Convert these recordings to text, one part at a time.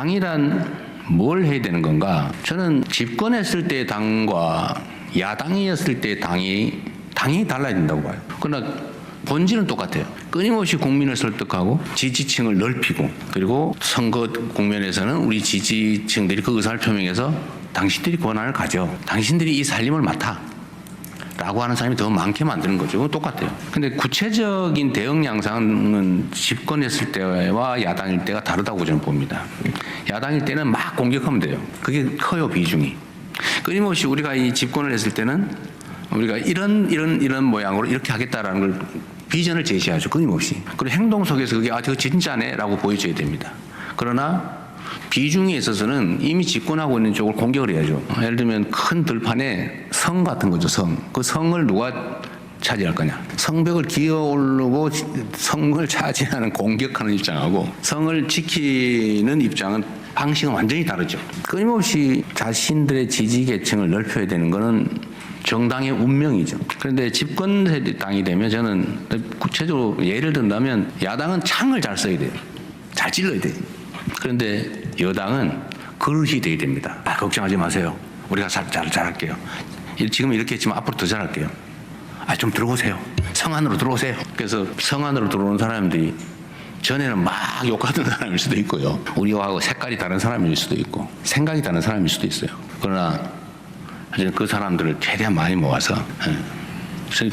당이란 뭘 해야 되는 건가? 저는 집권했을 때 당과 야당이었을 때 당이 달라야 된다고 봐요. 그러나 본질은 똑같아요. 끊임없이 국민을 설득하고 지지층을 넓히고, 그리고 선거 국면에서는 우리 지지층들이 그 의사를 표명해서 당신들이 권한을 가져, 당신들이 이 살림을 맡아 라고 하는 사람이 더 많게 만드는 거죠. 그건 똑같아요. 근데 구체적인 대응 양상은 집권했을 때와 야당일 때가 다르다고 저는 봅니다. 야당일 때는 막 공격하면 돼요. 그게 커요, 비중이. 끊임없이 우리가 이 집권을 했을 때는 우리가 이런 모양으로 이렇게 하겠다라는 걸 비전을 제시하죠. 끊임없이. 그리고 행동 속에서 그게 저거 진짜네 라고 보여줘야 됩니다. 그러나 비중에 있어서는 이미 집권하고 있는 쪽을 공격을 해야죠. 예를 들면 큰 들판에 성 같은 거죠, 성. 그 성을 누가 차지할 거냐. 성벽을 기어오르고 성을 차지하는 공격하는 입장하고 성을 지키는 입장은 방식은 완전히 다르죠. 끊임없이 자신들의 지지 계층을 넓혀야 되는 거는 정당의 운명이죠. 그런데 집권 세력당이 되면 저는 구체적으로 예를 든다면 야당은 창을 잘 써야 돼요. 잘 찔러야 돼요. 그런데 여당은 그릇이 돼야 됩니다. 걱정하지 마세요. 우리가 잘할게요. 지금 이렇게 했지만 앞으로 더 잘할게요. 좀 들어오세요. 성 안으로 들어오세요. 그래서 성 안으로 들어오는 사람들이 전에는 막 욕하던 사람일 수도 있고요. 우리하고 색깔이 다른 사람일 수도 있고 생각이 다른 사람일 수도 있어요. 그러나 그 사람들을 최대한 많이 모아서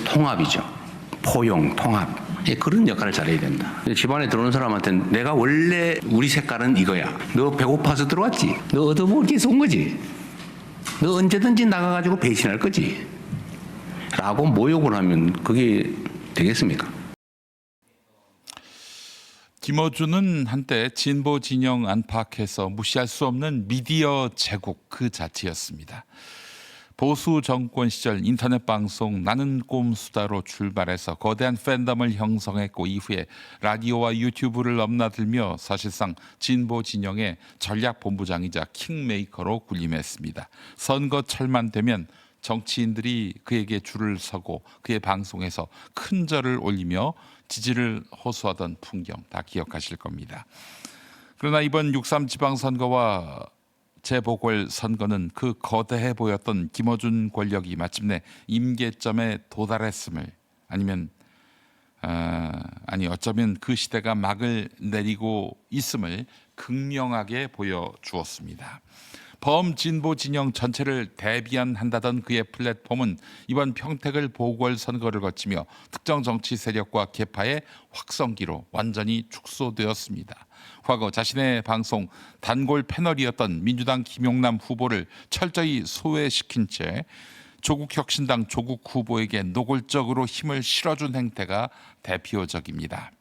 통합이죠. 포용, 통합. 그런 역할을 잘해야 된다. 집안에 들어오는 사람한테는 내가 원래 우리 색깔은 이거야. 너 배고파서 들어왔지? 너 얻어먹을 게 있어 온 거지? 너 언제든지 나가가지고 배신할 거지? 라고 모욕을 하면 그게 되겠습니까? 김어준은 한때 진보 진영 안팎에서 무시할 수 없는 미디어 제국 그 자체였습니다. 보수 정권 시절 인터넷 방송 나는 꼼수다로 출발해서 거대한 팬덤을 형성했고 이후에 라디오와 유튜브를 넘나들며 사실상 진보 진영의 전략본부장이자 킹메이커로 군림했습니다. 선거철만 되면 정치인들이 그에게 줄을 서고 그의 방송에서 큰 절을 올리며 지지를 호소하던 풍경 다 기억하실 겁니다. 그러나 이번 6.3 지방선거와 재보궐선거는 그 거대해 보였던 김어준 권력이 마침내 임계점에 도달했음을 어쩌면 그 시대가 막을 내리고 있음을 극명하게 보여주었습니다. 범진보 진영 전체를 대변한다던 그의 플랫폼은 이번 평택을 보궐선거를 거치며 특정 정치 세력과 계파의 확성기로 완전히 축소되었습니다. 과거 자신의 방송 단골 패널이었던 민주당 김용남 후보를 철저히 소외시킨 채 조국혁신당 조국 후보에게 노골적으로 힘을 실어준 행태가 대표적입니다.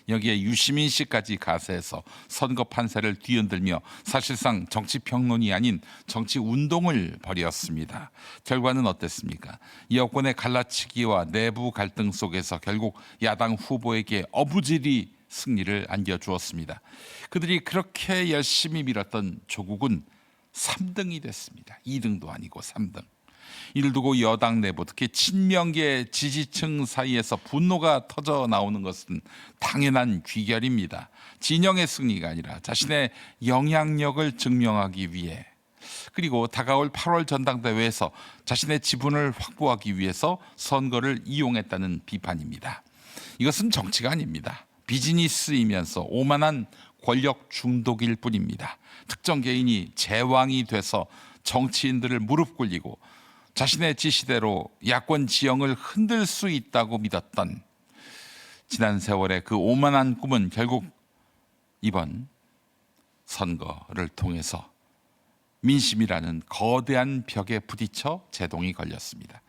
여기에 유시민 씨까지 가세해서 선거 판세를 뒤흔들며 사실상 정치평론이 아닌 정치운동을 벌였습니다. 결과는 어땠습니까? 여권의 갈라치기와 내부 갈등 속에서 결국 야당 후보에게 어부질이 승리를 안겨주었습니다. 그들이 그렇게 열심히 밀었던 조국은 3등이 됐습니다. 2등도 아니고 3등. 이를 두고 여당 내부 특히 친명계 지지층 사이에서 분노가 터져 나오는 것은 당연한 귀결입니다. 진영의 승리가 아니라 자신의 영향력을 증명하기 위해 그리고 다가올 8월 전당대회에서 자신의 지분을 확보하기 위해서 선거를 이용했다는 비판입니다. 이것은 정치가 아닙니다. 비즈니스이면서 오만한 권력 중독일 뿐입니다. 특정 개인이 제왕이 돼서 정치인들을 무릎 꿇리고 자신의 지시대로 야권 지형을 흔들 수 있다고 믿었던 지난 세월의 그 오만한 꿈은 결국 이번 선거를 통해서 민심이라는 거대한 벽에 부딪혀 제동이 걸렸습니다.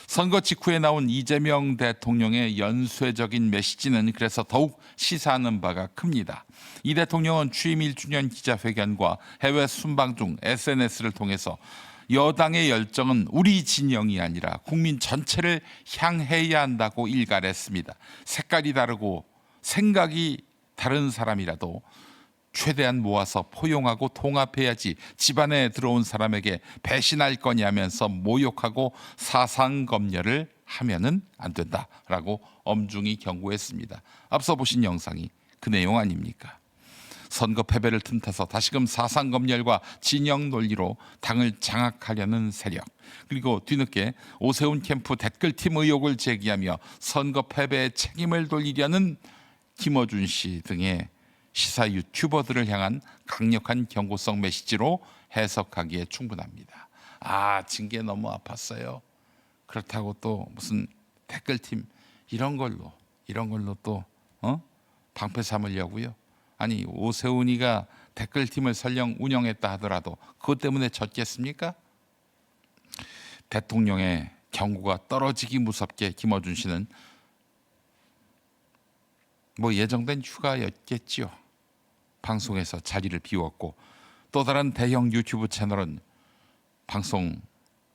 선거 직후에 나온 이재명 대통령의 연쇄적인 메시지는 그래서 더욱 시사하는 바가 큽니다. 이 대통령은 취임 1주년 기자회견과 해외 순방 중 SNS를 통해서 여당의 열정은 우리 진영이 아니라 국민 전체를 향해야 한다고 일갈했습니다. 색깔이 다르고 생각이 다른 사람이라도 최대한 모아서 포용하고 통합해야지 집안에 들어온 사람에게 배신할 거냐면서 모욕하고 사상검열을 하면은 안 된다라고 엄중히 경고했습니다. 앞서 보신 영상이 그 내용 아닙니까? 선거 패배를 틈타서 다시금 사상검열과 진영 논리로 당을 장악하려는 세력, 그리고 뒤늦게 오세훈 캠프 댓글팀 의혹을 제기하며 선거 패배의 책임을 돌리려는 김어준 씨 등의 시사 유튜버들을 향한 강력한 경고성 메시지로 해석하기에 충분합니다. 징계 너무 아팠어요. 그렇다고 또 무슨 댓글팀 이런 걸로 또 방패 삼으려고요? 아니, 오세훈이가 댓글팀을 설령 운영했다 하더라도 그것 때문에 졌겠습니까? 대통령의 경고가 떨어지기 무섭게 김어준 씨는 예정된 휴가였겠지요. 방송에서 자리를 비웠고 또 다른 대형 유튜브 채널은 방송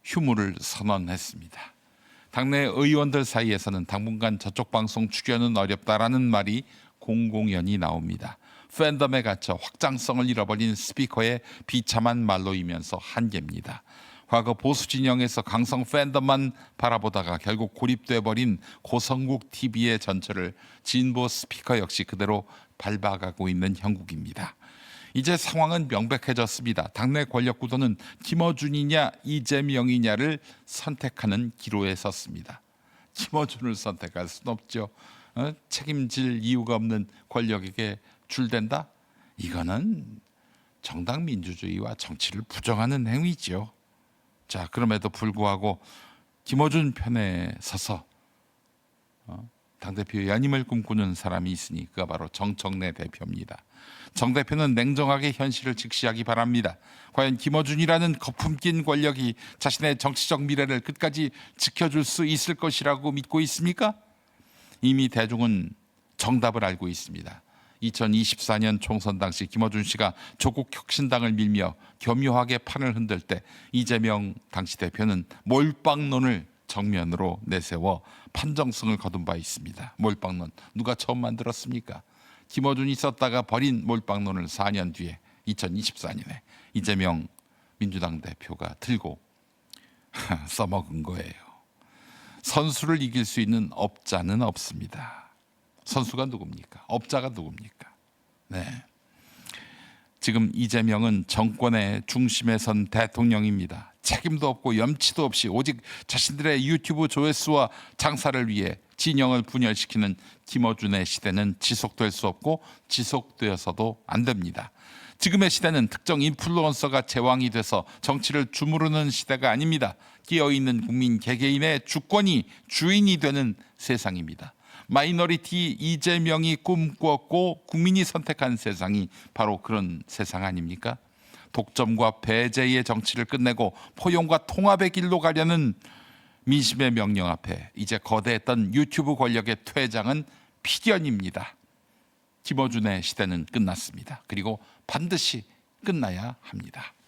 휴무를 선언했습니다. 당내 의원들 사이에서는 당분간 저쪽 방송 출연은 어렵다라는 말이 공공연히 나옵니다. 팬덤에 갇혀 확장성을 잃어버린 스피커의 비참한 말로이면서 한계입니다. 과거 보수 진영에서 강성 팬덤만 바라보다가 결국 고립돼버린 고성국 TV의 전철을 진보 스피커 역시 그대로 밟아가고 있는 형국입니다. 이제 상황은 명백해졌습니다. 당내 권력 구도는 김어준이냐 이재명이냐를 선택하는 기로에 섰습니다. 김어준을 선택할 수는 없죠. 책임질 이유가 없는 권력에게 줄댄다? 이거는 정당 민주주의와 정치를 부정하는 행위죠. 자, 그럼에도 불구하고 김어준 편에 서서 당대표 연임을 꿈꾸는 사람이 있으니 그가 바로 정청래 대표입니다. 정 대표는 냉정하게 현실을 직시하기 바랍니다. 과연 김어준이라는 거품 낀 권력이 자신의 정치적 미래를 끝까지 지켜줄 수 있을 것이라고 믿고 있습니까? 이미 대중은 정답을 알고 있습니다. 2024년 총선 당시 김어준 씨가 조국혁신당을 밀며 교묘하게 판을 흔들 때 이재명 당시 대표는 몰빵론을 정면으로 내세워 판정성을 거둔 바 있습니다. 몰빵론 누가 처음 만들었습니까? 김어준이 썼다가 버린 몰빵론을 4년 뒤에 2024년에 이재명 민주당 대표가 들고 써먹은 거예요. 선수를 이길 수 있는 업자는 없습니다. 선수가 누굽니까? 업자가 누굽니까? 네. 지금 이재명은 정권의 중심에 선 대통령입니다. 책임도 없고 염치도 없이 오직 자신들의 유튜브 조회수와 장사를 위해 진영을 분열시키는 김어준의 시대는 지속될 수 없고 지속되어서도 안 됩니다. 지금의 시대는 특정 인플루언서가 제왕이 돼서 정치를 주무르는 시대가 아닙니다. 끼어있는 국민 개개인의 주권이 주인이 되는 세상입니다. 마이너리티 이재명이 꿈꾸었고 국민이 선택한 세상이 바로 그런 세상 아닙니까? 독점과 배제의 정치를 끝내고 포용과 통합의 길로 가려는 민심의 명령 앞에 이제 거대했던 유튜브 권력의 퇴장은 필연입니다. 김어준의 시대는 끝났습니다. 그리고 반드시 끝나야 합니다.